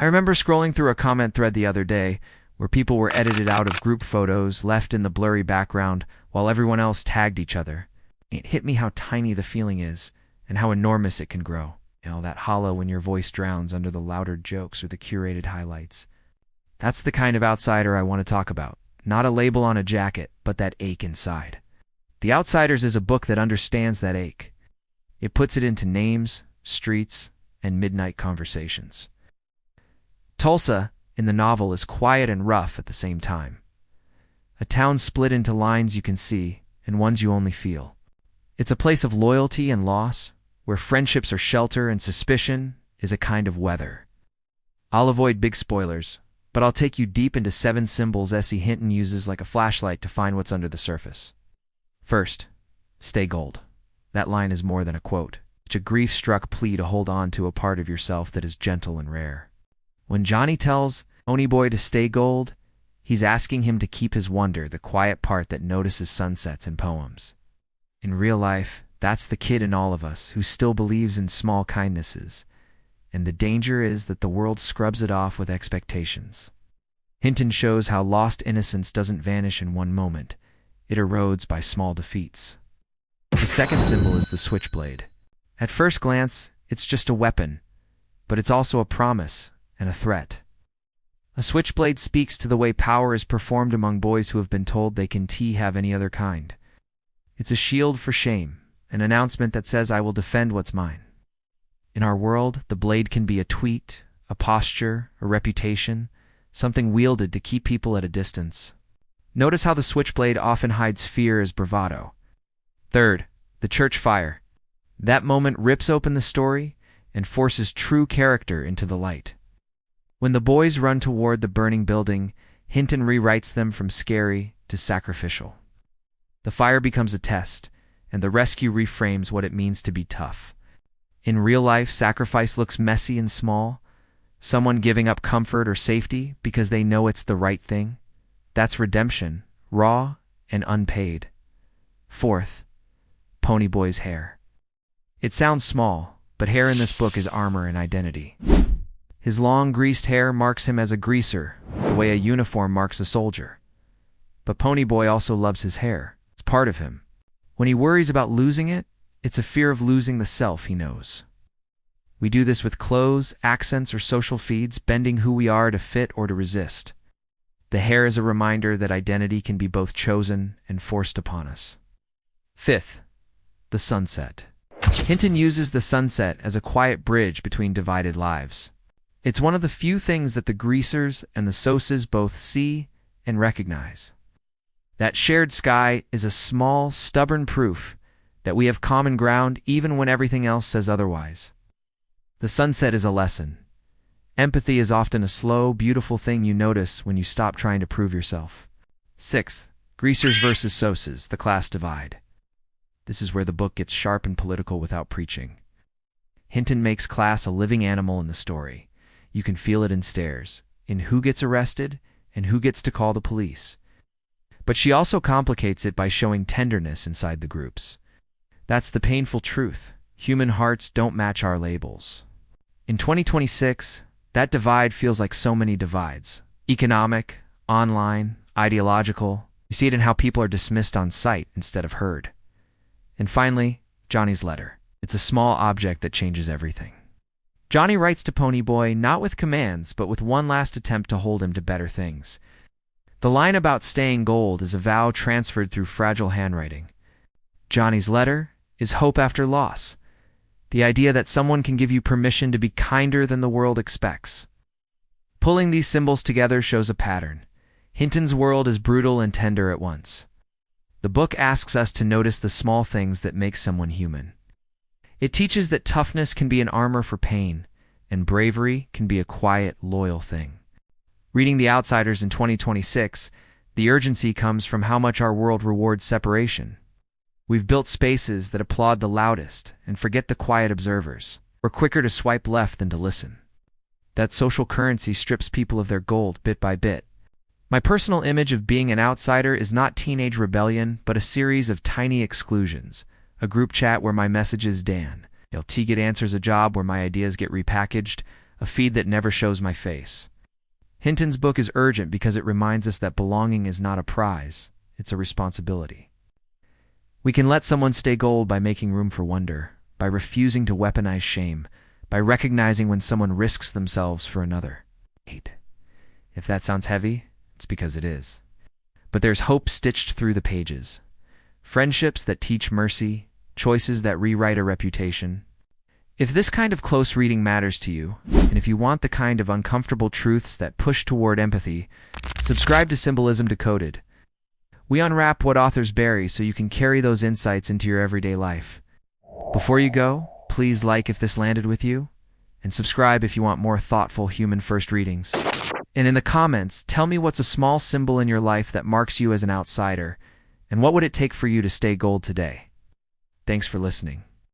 remember scrolling through a comment thread the other day where people were edited out of group photos, left in the blurry background, while everyone else tagged each other. It hit me how tiny the feeling is and how enormous it can grow. That hollow when your voice drowns under the louder jokes or the curated highlights. That's the kind of outsider I want to talk about. Not a label on a jacket, but that ache inside. The Outsiders is a book that understands that ache. It puts it into names, streets, and midnight conversations. Tulsa, in the novel, is quiet and rough at the same time. A town split into lines you can see and ones you only feel. It's a place of loyalty and loss, where friendships are shelter and suspicion is a kind of weather. I'll avoid big spoilers, but I'll take you deep into 7 symbols S.E. Hinton uses like a flashlight to find what's under the surface. First, stay gold. That line is more than a quote. It's a grief-struck plea to hold on to a part of yourself that is gentle and rare. When Johnny tells Ponyboy to stay gold, he's asking him to keep his wonder, the quiet part that notices sunsets in poems. In real life, that's the kid in all of us who still believes in small kindnesses, and the danger is that the world scrubs it off with expectations. Hinton shows how lost innocence doesn't vanish in one moment. It erodes by small defeats. The second symbol is the switchblade. At first glance, it's just a weapon, but it's also a promise and a threat. A switchblade speaks to the way power is performed among boys who have been told they can have any other kind. It's a shield for shame, an announcement that says I will defend what's mine. In our world, the blade can be a tweet, a posture, a reputation, something wielded to keep people at a distance. Notice how the switchblade often hides fear as bravado. Third, the church fire. That moment rips open the story and forces true character into the light. When the boys run toward the burning building, Hinton rewrites them from scary to sacrificial. The fire becomes a test, and the rescue reframes what it means to be tough. In real life, sacrifice looks messy and small. Someone giving up comfort or safety because they know it's the right thing. That's redemption, raw and unpaid. Fourth, Ponyboy's hair. It sounds small, but hair in this book is armor and identity. His long, greased hair marks him as a greaser, the way a uniform marks a soldier. But Ponyboy also loves his hair. It's part of him. When he worries about losing it, it's a fear of losing the self he knows. We do this with clothes, accents, or social feeds, bending who we are to fit or to resist. The hair is a reminder that identity can be both chosen and forced upon us. Fifth, the sunset. Hinton uses the sunset as a quiet bridge between divided lives. It's one of the few things that the greasers and the Socs both see and recognize. That shared sky is a small, stubborn proof that we have common ground even when everything else says otherwise. The sunset is a lesson. Empathy is often a slow, beautiful thing you notice when you stop trying to prove yourself. Sixth, greasers versus Socs, the class divide. This is where the book gets sharp and political without preaching. Hinton makes class a living animal in the story. You can feel it in stares, in who gets arrested and who gets to call the police. But she also complicates it by showing tenderness inside the groups. That's the painful truth. Human hearts don't match our labels. In 2026, that divide feels like so many divides. Economic, online, ideological. You see it in how people are dismissed on sight instead of heard. And finally, Johnny's letter. It's a small object that changes everything. Johnny writes to Ponyboy not with commands, but with one last attempt to hold him to better things. The line about staying gold is a vow transferred through fragile handwriting. Johnny's letter is hope after loss. The idea that someone can give you permission to be kinder than the world expects. Pulling these symbols together shows a pattern. Hinton's world is brutal and tender at once. The book asks us to notice the small things that make someone human. It teaches that toughness can be an armor for pain, and bravery can be a quiet, loyal thing. Reading The Outsiders in 2026, the urgency comes from how much our world rewards separation. We've built spaces that applaud the loudest and forget the quiet observers. We're quicker to swipe left than to listen. That social currency strips people of their gold bit by bit. My personal image of being an outsider is not teenage rebellion, but a series of tiny exclusions. A group chat where my message is Dan. Teget answers a job where my ideas get repackaged. a feed that never shows my face. Hinton's book is urgent because it reminds us that belonging is not a prize, it's a responsibility. We can let someone stay gold by making room for wonder, by refusing to weaponize shame, by recognizing when someone risks themselves for another. If that sounds heavy, it's because it is. But there's hope stitched through the pages. Friendships that teach mercy, choices that rewrite a reputation. If this kind of close reading matters to you, and if you want the kind of uncomfortable truths that push toward empathy, subscribe to Symbolism Decoded. We unwrap what authors bury so you can carry those insights into your everyday life. Before you go, please like if this landed with you, and subscribe if you want more thoughtful human first readings. And in the comments, tell me what's a small symbol in your life that marks you as an outsider, and what would it take for you to stay gold today? Thanks for listening.